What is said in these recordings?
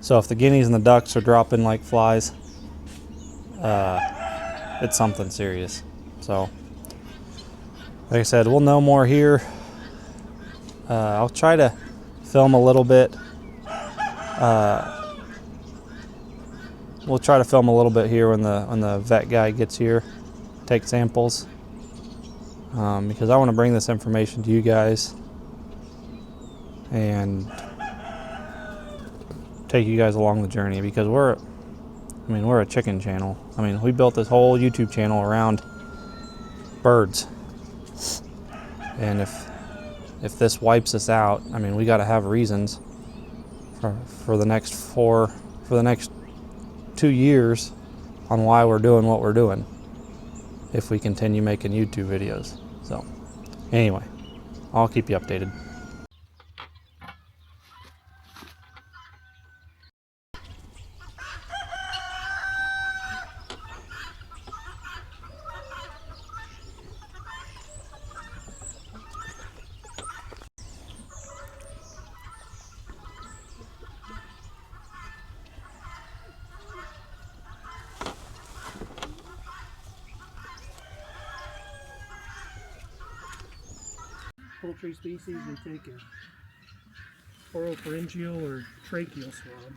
So if the guineas and the ducks are dropping like flies, it's something serious. So like I said, we'll know more here. I'll try to film a little bit. We'll try to film a little bit here when the vet guy gets here, take samples, because I want to bring this information to you guys and take you guys along the journey, because we're a chicken channel. I mean, we built this whole YouTube channel around birds, and if this wipes us out, I mean, we got to have reasons for the next 2 years on why we're doing what we're doing if we continue making YouTube videos. So anyway, I'll keep you updated. Poultry species, they take a oropharyngeal or tracheal swab.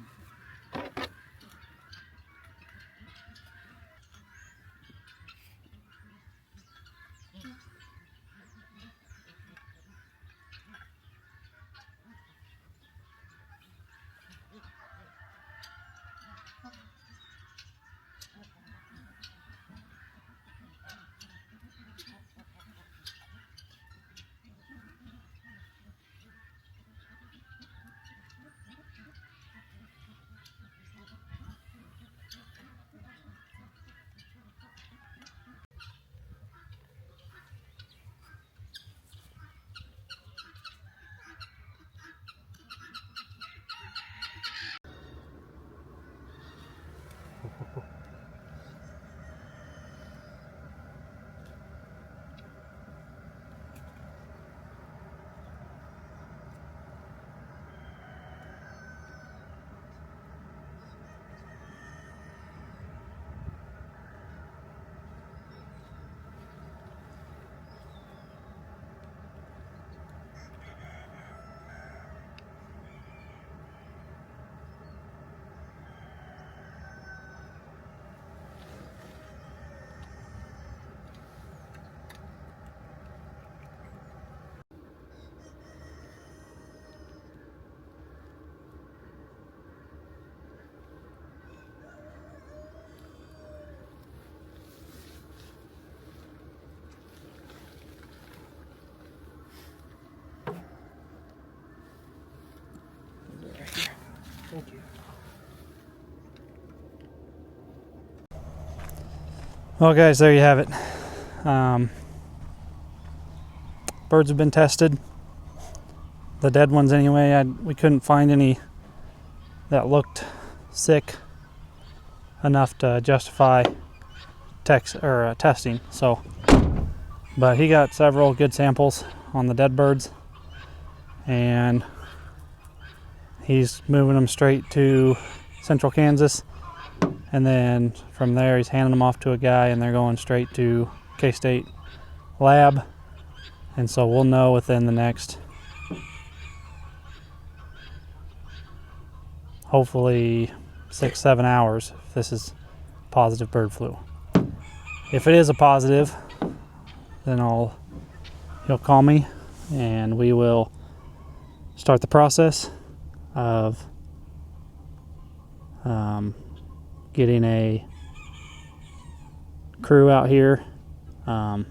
Thank you. Well guys, there you have it. Birds have been tested. The dead ones anyway. We couldn't find any that looked sick enough to justify testing. So, but he got several good samples on the dead birds, and he's moving them straight to Central Kansas, and then from there he's handing them off to a guy, and they're going straight to K-State lab. And so we'll know within the next, hopefully 6-7 hours, if this is positive bird flu. If it is a positive, then he'll call me and we will start the process of getting a crew out here and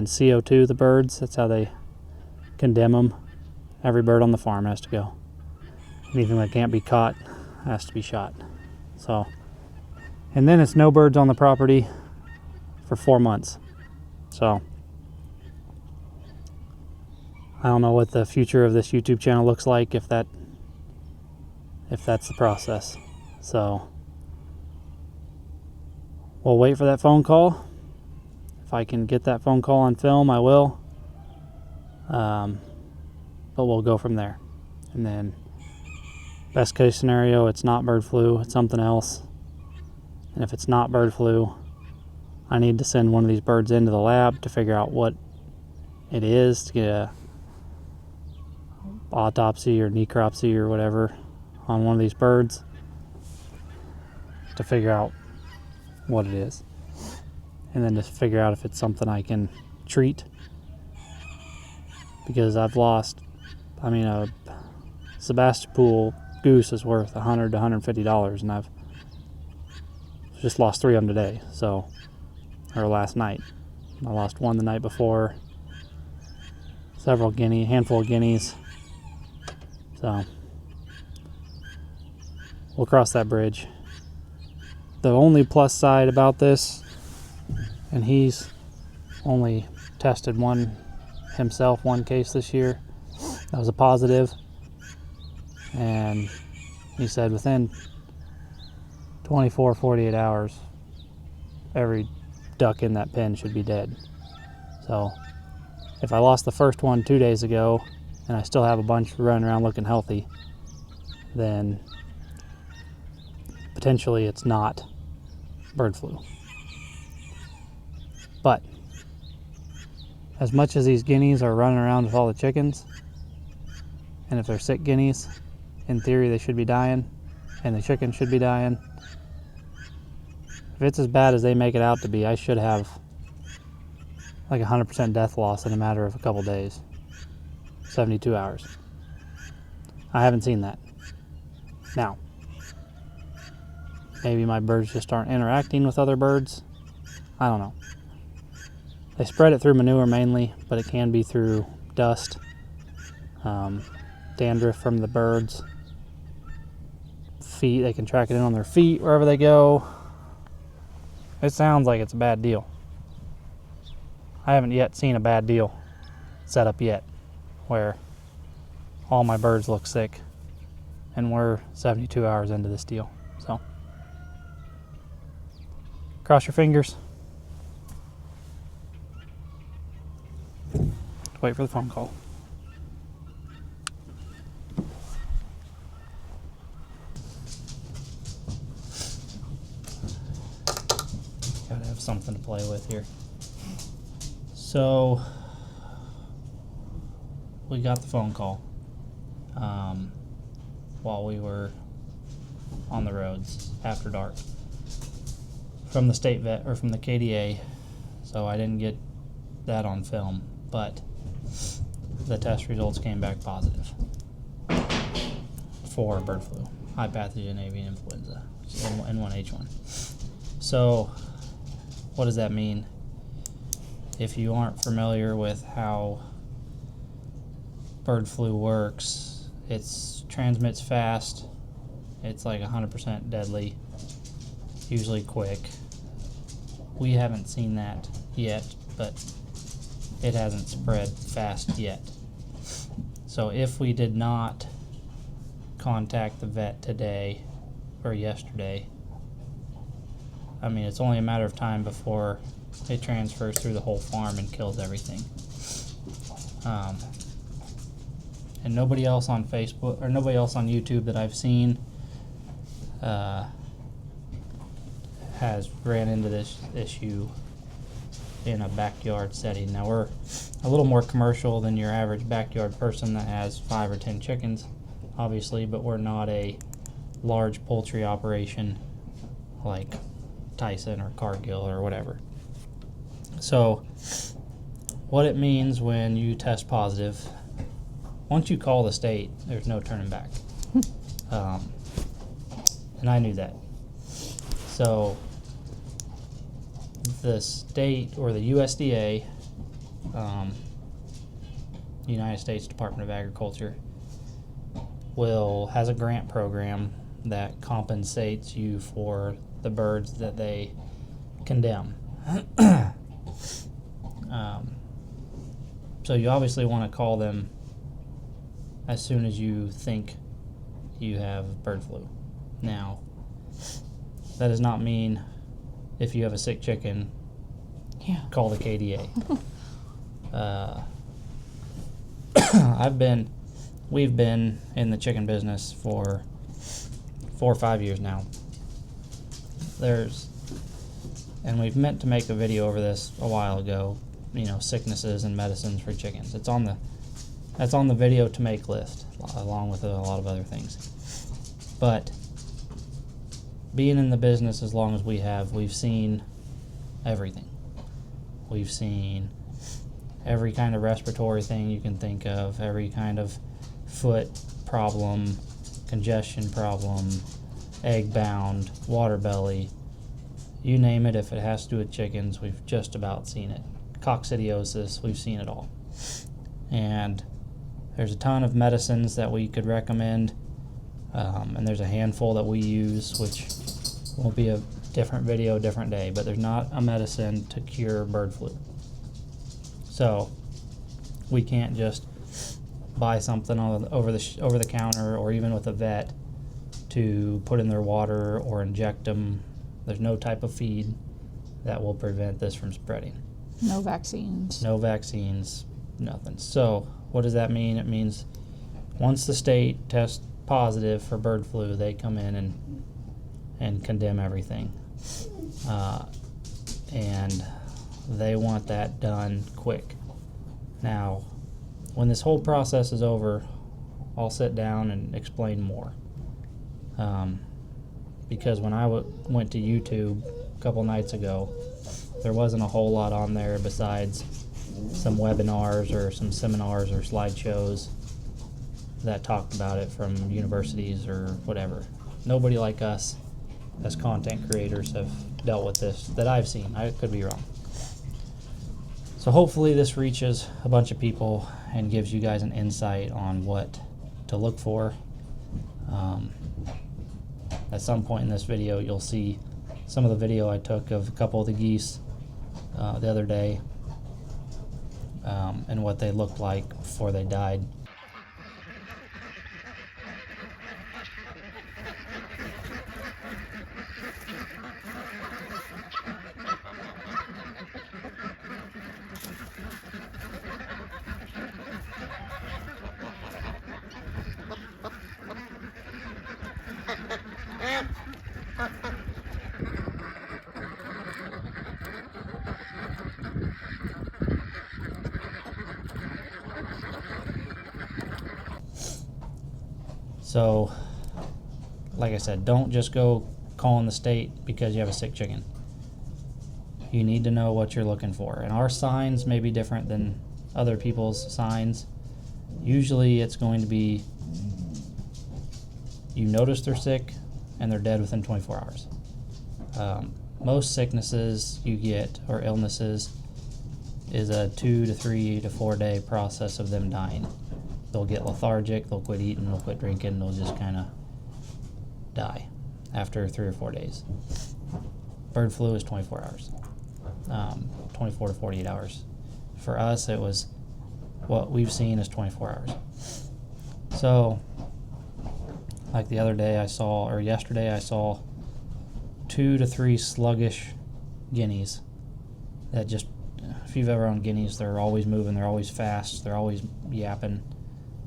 CO2 the birds. That's how they condemn them. Every bird on the farm has to go. Anything that can't be caught has to be shot. So, and then it's no birds on the property for 4 months. So I don't know what the future of this YouTube channel looks like if that's the process. So we'll wait for that phone call. If I can get that phone call on film, I will. But we'll go from there. And then Best case scenario, it's not bird flu, it's something else. And if it's not bird flu, I need to send one of these birds into the lab to figure out what it is, to get a autopsy or necropsy or whatever on one of these birds to figure out what it is. And then just figure out if it's something I can treat. Because I've lost, a Sebastopol goose is worth $100 to $150, and I've just lost 3 of them today, or last night. I lost one the night before, handful of guineas. So we'll cross that bridge. The only plus side about this, and he's only tested one case this year. That was a positive. And he said within 48 hours, every duck in that pen should be dead. So if I lost the first one 2 days ago and I still have a bunch running around looking healthy, then potentially it's not bird flu. But as much as these guineas are running around with all the chickens, and if they're sick guineas, in theory they should be dying, and the chickens should be dying. If it's as bad as they make it out to be, I should have like 100% death loss in a matter of a couple days, 72 hours. I haven't seen that. Now, maybe my birds just aren't interacting with other birds. I don't know. They spread it through manure mainly, but it can be through dust, dandruff from the birds, feet. They can track it in on their feet wherever they go. It sounds like it's a bad deal. I haven't yet seen a bad deal set up yet where all my birds look sick, and we're 72 hours into this deal. So cross your fingers. Wait for the phone call. Gotta have something to play with here. So we got the phone call while we were on the roads after dark from the state vet, or from the KDA. So I didn't get that on film, but the test results came back positive for bird flu, high pathogen avian influenza, N1H1. So what does that mean? If you aren't familiar with how bird flu works, it transmits fast, it's like 100% deadly, usually quick. We haven't seen that yet, but it hasn't spread fast yet. So if we did not contact the vet today or yesterday, it's only a matter of time before it transfers through the whole farm and kills everything. And nobody else on Facebook or nobody else on YouTube that I've seen has ran into this issue in a backyard setting. Now, we're a little more commercial than your average backyard person that has 5 or 10 chickens, obviously, but we're not a large poultry operation like Tyson or Cargill or whatever. So what it means when you test positive, once you call the state, there's no turning back. And I knew that. So the state, or the USDA, United States Department of Agriculture, has a grant program that compensates you for the birds that they condemn. So you obviously want to call them as soon as you think you have bird flu. Now, that does not mean if you have a sick chicken, call the KDA. We've been in the chicken business for 4 or 5 years now. And we've meant to make a video over this a while ago, sicknesses and medicines for chickens. That's on the video to make list, along with a lot of other things. But being in the business as long as we have, we've seen everything. We've seen every kind of respiratory thing you can think of, every kind of foot problem, congestion problem, egg bound, water belly, you name it. If it has to do with chickens, we've just about seen it. Coccidiosis, we've seen it all. And there's a ton of medicines that we could recommend, and there's a handful that we use, which will be a different video, different day, but there's not a medicine to cure bird flu. So we can't just buy something over the counter or even with a vet to put in their water or inject them. There's no type of feed that will prevent this from spreading. No vaccines. No vaccines, nothing. So what does that mean? It means once the state tests positive for bird flu, they come in and condemn everything. And they want that done quick. Now, when this whole process is over, I'll sit down and explain more. Because when I went to YouTube a couple nights ago, there wasn't a whole lot on there besides some webinars or some seminars or slideshows that talked about it from universities or whatever. Nobody like us as content creators have dealt with this that I've seen. I could be wrong. So hopefully this reaches a bunch of people and gives you guys an insight on what to look for. At some point in this video, you'll see some of the video I took of a couple of the geese the other day, and what they looked like before they died. So, like I said, don't just go calling the state because you have a sick chicken. You need to know what you're looking for. And our signs may be different than other people's signs. Usually it's going to be you notice they're sick and they're dead within 24 hours. Most sicknesses you get, or illnesses, is a 2 to 3 to 4 day process of them dying. They'll get lethargic, they'll quit eating, they'll quit drinking, they'll just kind of die after 3 or 4 days. Bird flu is 24 hours, 24 to 48 hours. For us, it was what we've seen is 24 hours. So, like the other day yesterday I saw 2 to 3 sluggish guineas that just, if you've ever owned guineas, they're always moving, they're always fast, they're always yapping.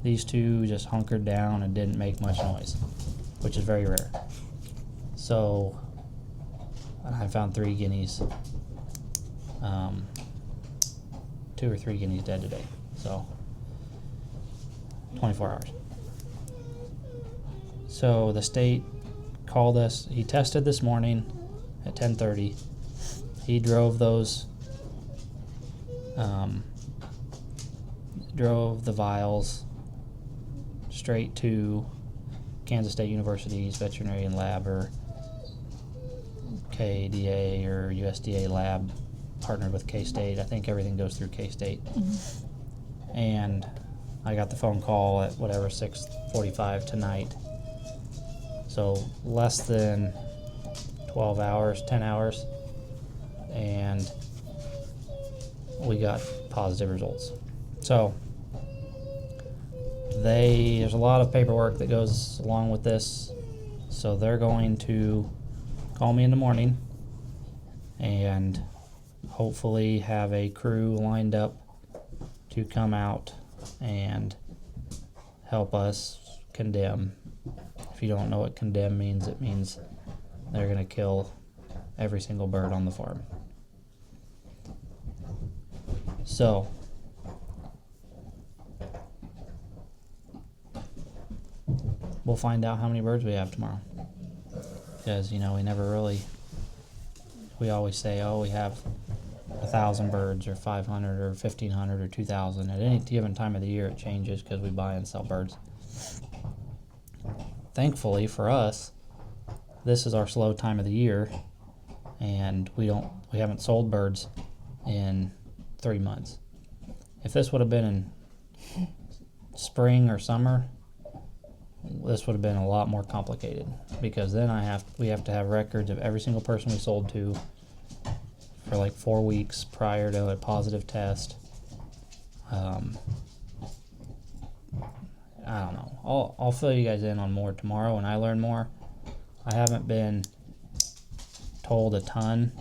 These two just hunkered down and didn't make much noise, which is very rare. So I found 3 guineas, 2 or 3 guineas dead today. So 24 hours. So the state called us. He tested this morning at 10:30. He drove drove the vials straight to Kansas State University's Veterinary lab, or KDA or USDA lab, partnered with K-State. I think everything goes through K-State. Mm-hmm. And I got the phone call at 6:45 tonight. So less than 12 hours, 10 hours, and we got positive results. So there's a lot of paperwork that goes along with this. So they're going to call me in the morning and hopefully have a crew lined up to come out and help us condemn. If If you don't know what condemn means, it means they're going to kill every single bird on the farm. So, we'll find out how many birds we have tomorrow. Because, we never really, we always say, oh, we have 1,000 birds or 500 or 1,500 or 2,000. At any given time of the year, it changes because we buy and sell birds. Thankfully for us, this is our slow time of the year, and we haven't sold birds in 3 months. If this would have been in spring or summer, this would have been a lot more complicated, because then we have to have records of every single person we sold to for like 4 weeks prior to a positive test. I don't know. I'll fill you guys in on more tomorrow when I learn more. I haven't been told a ton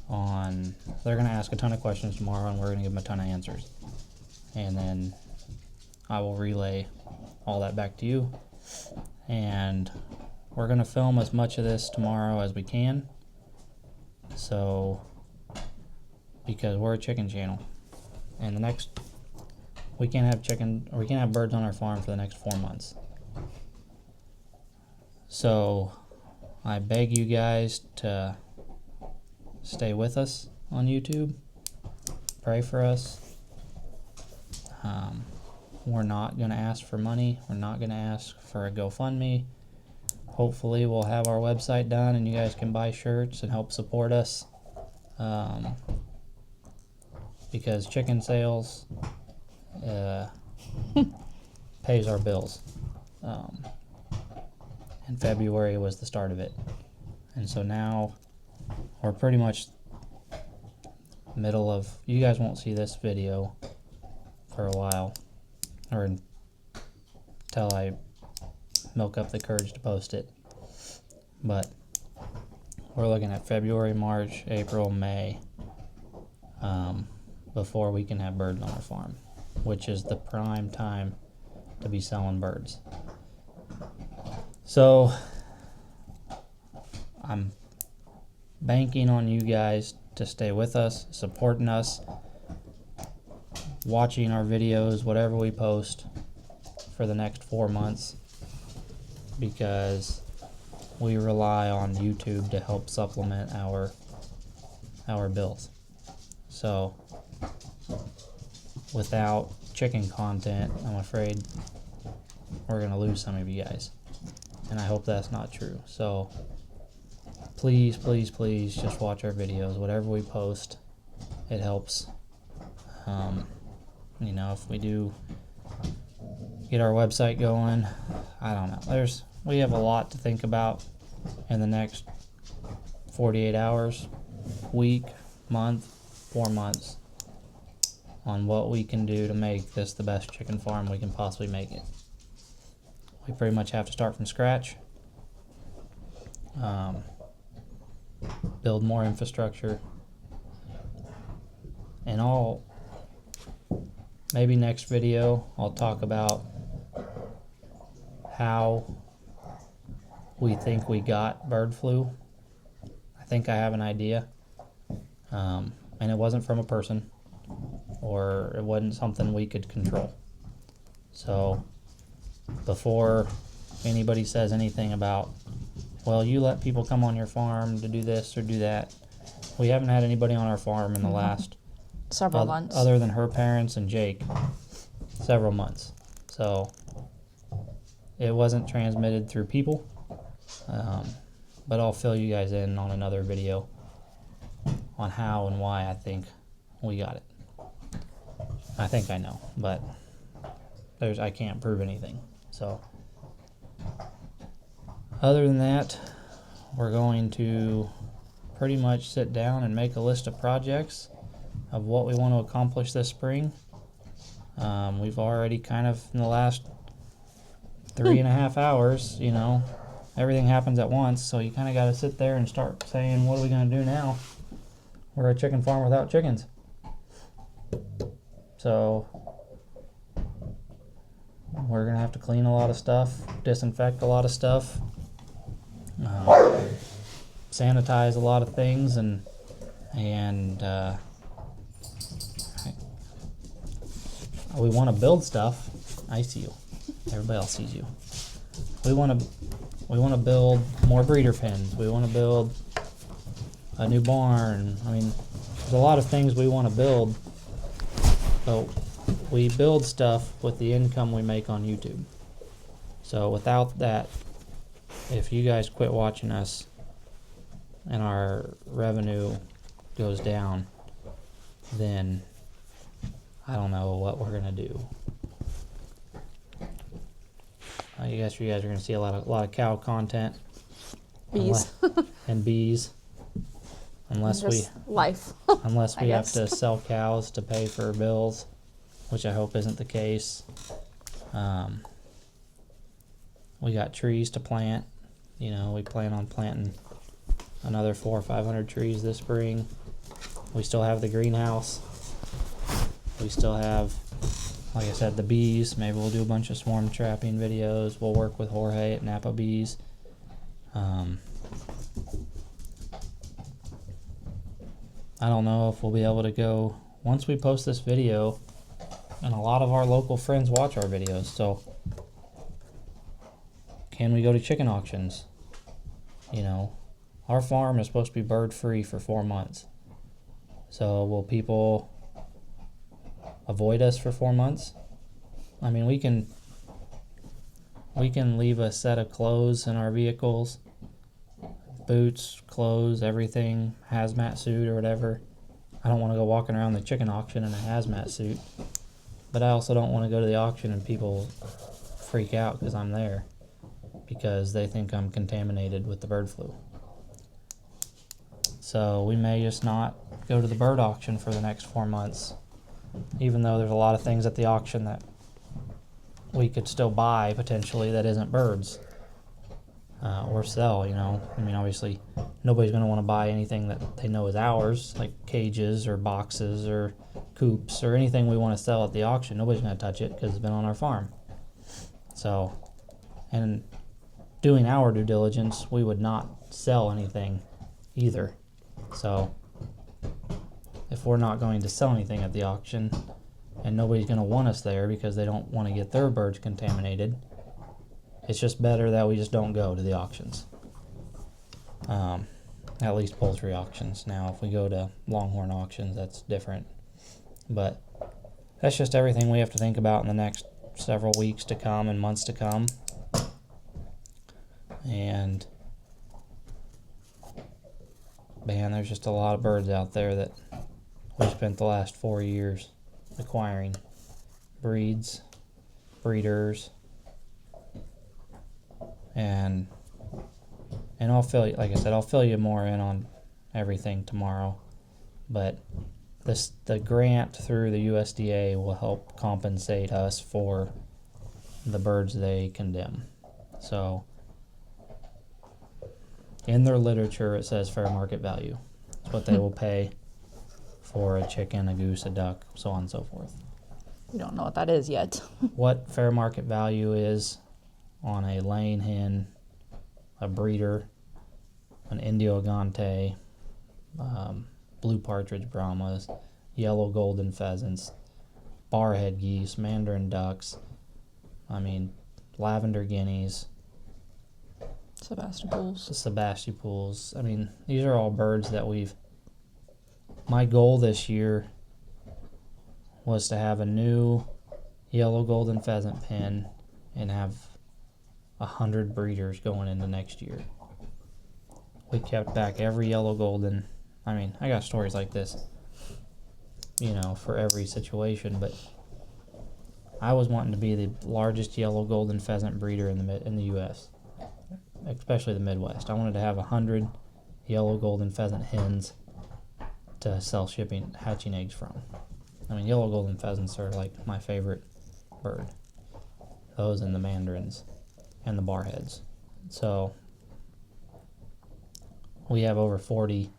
on. They're going to ask a ton of questions tomorrow, and we're going to give them a ton of answers. And then I will relay all that back to you. And we're going to film as much of this tomorrow as we can. So, because we're a chicken channel. And we can't have birds on our farm for the next 4 months. So, I beg you guys to stay with us on YouTube. Pray for us. We're not going to ask for money. We're not going to ask for a GoFundMe. Hopefully we'll have our website done and you guys can buy shirts and help support us. Because chicken sales pays our bills. And February was the start of it. And so now we're pretty much middle of, you guys won't see this video for a while, or until I milk up the courage to post it. But we're looking at February, March, April, May, before we can have birds on our farm, which is the prime time to be selling birds. So I'm banking on you guys to stay with us, supporting us, watching our videos, whatever we post for the next 4 months, because we rely on YouTube to help supplement our bills. So without chicken content, I'm afraid we're going to lose some of you guys. And I hope that's not true. So please, please, please just watch our videos. Whatever we post, it helps. If we do get our website going, I don't know. We have a lot to think about in the next 48 hours, week, month, 4 months, on what we can do to make this the best chicken farm we can possibly make it. We pretty much have to start from scratch, build more infrastructure, and maybe next video I'll talk about how we think we got bird flu. I think I have an idea, and it wasn't from a person, or it wasn't something we could control. So before anybody says anything about, well, you let people come on your farm to do this or do that, we haven't had anybody on our farm in the last Several months. other than her parents and Jake, several months. So it wasn't transmitted through people, but I'll fill you guys in on another video on how and why I think we got it. I think I know, but I can't prove anything. So other than that, we're going to pretty much sit down and make a list of projects of what we want to accomplish this spring. We've already kind of, in the last 3.5 hours, everything happens at once, so you kind of got to sit there and start saying, what are we going to do now? We're a chicken farm without chickens. So we're gonna have to clean a lot of stuff, disinfect a lot of stuff, sanitize a lot of things, and we want to build stuff. I see you. Everybody else sees you. We want to build more breeder pens. We want to build a new barn. I mean, there's a lot of things we want to build, but we build stuff with the income we make on YouTube. So without that, if you guys quit watching us and our revenue goes down, then I don't know what we're gonna do. I guess you guys are gonna see a lot of cow content. Bees. And bees. Unless Just life. unless we I have guess. to sell cows to pay for bills, which I hope isn't the case. We got trees to plant. You know, we plan on planting another 400 or 500 trees this spring. We still have the greenhouse. We still have, like I said, the bees. Maybe we'll do a bunch of swarm trapping videos. We'll work with Jorge at Napa Bees. I don't know if we'll be able to go once we post this video, and a lot of our local friends watch our videos. So can we go to chicken auctions? You know, our farm is supposed to be bird free for 4 months. So will people avoid us for 4 months? I mean, we can leave a set of clothes in our vehicles, boots, clothes, everything, hazmat suit or whatever. I don't want to go walking around the chicken auction in a hazmat suit, but I also don't want to go to the auction and people freak out because I'm there, because they think I'm contaminated with the bird flu. So we may just not go to the bird auction for the next 4 months, even though there's a lot of things at the auction that we could still buy potentially that isn't birds, or sell, you know. I mean, obviously nobody's going to want to buy anything that they know is ours, like cages or boxes or coops or anything we want to sell at the auction. Nobody's going to touch it because it's been on our farm. So, and doing our due diligence, we would not sell anything either. So if we're not going to sell anything at the auction and nobody's going to want us there because they don't want to get their birds contaminated, it's just better that we just don't go to the auctions. At least poultry auctions. Now if we go to longhorn auctions, that's different. But that's just everything we have to think about in the next several weeks to come and months to come. And man, there's just a lot of birds out there that we spent the last 4 years acquiring breeds, breeders, and I'll fill you, like I said, I'll fill you more in on everything tomorrow. But the grant through the USDA will help compensate us for the birds they condemn. So in their literature, it says fair market value. It's what they will pay for a chicken, a goose, a duck, so on and so forth. We don't know what that is yet. What fair market value is on a laying hen, a breeder, an Indio Agante, blue partridge Brahmas, yellow golden pheasants, barhead geese, mandarin ducks, I mean, lavender guineas, Sebastopools. I mean, these are all birds that my goal this year was to have a new yellow golden pheasant pen and have 100 breeders going into next year. We kept back every yellow golden. I mean, I got stories like this, you know, for every situation, but I was wanting to be the largest yellow golden pheasant breeder in the U.S., especially the Midwest. I wanted to have 100 yellow golden pheasant hens to sell hatching eggs from. I mean, yellow golden pheasants are like my favorite bird. Those and the mandarins and the barheads. So we have over 40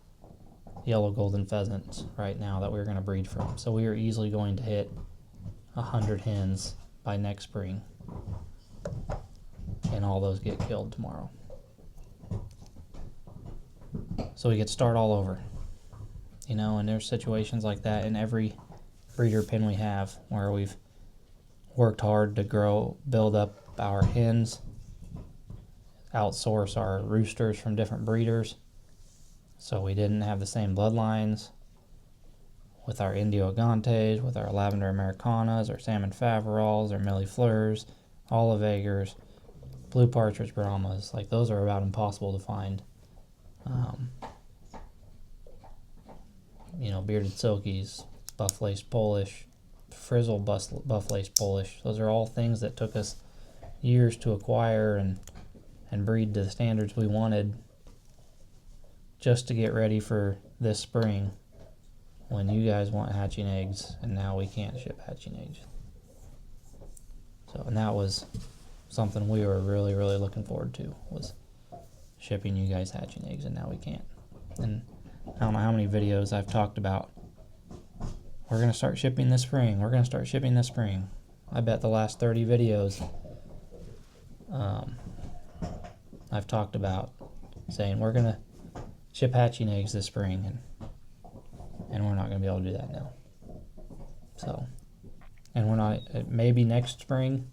yellow golden pheasants right now that we're going to breed from. So we are easily going to hit 100 hens by next spring. and all those get killed tomorrow. So we get to start all over. You know, and there's situations like that in every breeder pen we have where we've worked hard to build up our hens, outsource our roosters from different breeders, so we didn't have the same bloodlines with our Indio Agantes, with our Lavender Americanas, our Salmon Faverolles, our Millefleurs, Olive Agers, Blue Partridge Brahmas. Like, those are about impossible to find. You know, Bearded Silkies, Buff-Laced Polish, Frizzle Buff-Laced Polish. Those are all things that took us years to acquire and breed to the standards we wanted just to get ready for this spring when you guys want hatching eggs and now we can't ship hatching eggs. So, and that was something we were really, really looking forward to, was shipping you guys hatching eggs, and now we can't. And I don't know how many videos I've talked about, we're going to start shipping this spring, we're going to start shipping this spring. I bet the last 30 videos I've talked about saying we're going to ship hatching eggs this spring, and we're not going to be able to do that now. So, and we're not, maybe next spring,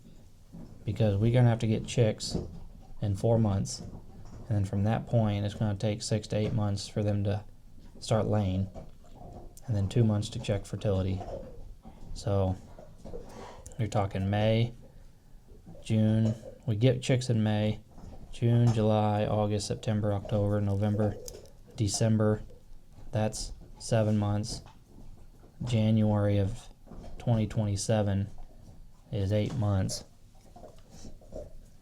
because we're going to have to get chicks in 4 months, and then from that point it's going to take 6 to 8 months for them to start laying, and then 2 months to check fertility. So you're talking May, June, we get chicks in May, June, July, August, September, October, November, December, that's 7 months. January of 2027 is 8 months.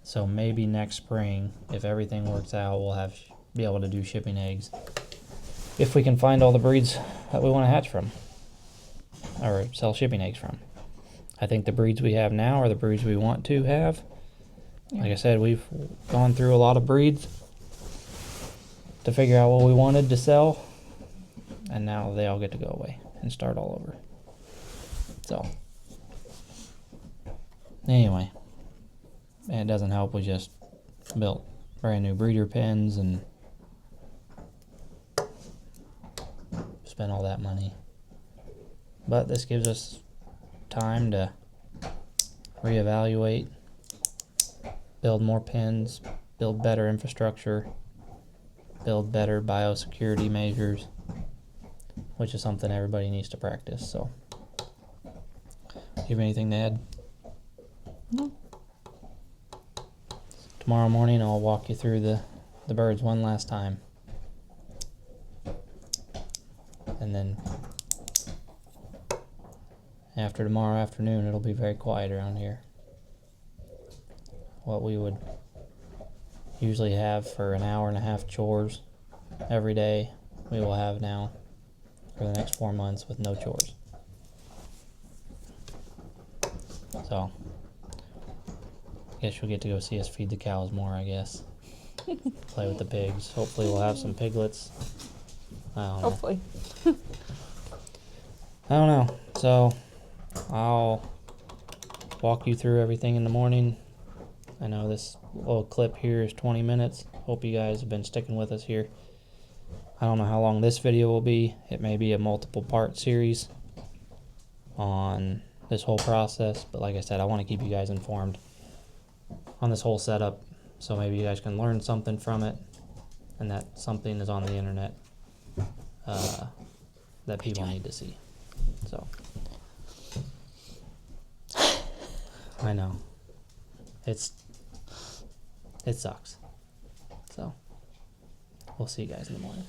So maybe next spring, if everything works out, we'll be able to do shipping eggs, if we can find all the breeds that we want to hatch from or sell shipping eggs from. I think the breeds we have now are the breeds we want to have. Like I said, we've gone through a lot of breeds to figure out what we wanted to sell, and now they all get to go away and start all over. So anyway, and it doesn't help we just built brand new breeder pens and spent all that money. But this gives us time to reevaluate, build more pens, build better infrastructure, build better biosecurity measures, which is something everybody needs to practice. So, do you have anything to add? No. Tomorrow morning I'll walk you through the birds one last time. And then after tomorrow afternoon, it'll be very quiet around here. What we would usually have for an hour and a half chores every day, we will have now for the next 4 months with no chores. So, I guess you'll get to go see us feed the cows more, I guess. Play with the pigs. Hopefully we'll have some piglets. I don't know. Hopefully. I don't know. So, I'll walk you through everything in the morning. I know this little clip here is 20 minutes. Hope you guys have been sticking with us here. I don't know how long this video will be. It may be a multiple part series on this whole process, but like I said, I want to keep you guys informed on this whole setup, so maybe you guys can learn something from it, and that something is on the internet that people need to see. So, I know it sucks. So, we'll see you guys in the morning.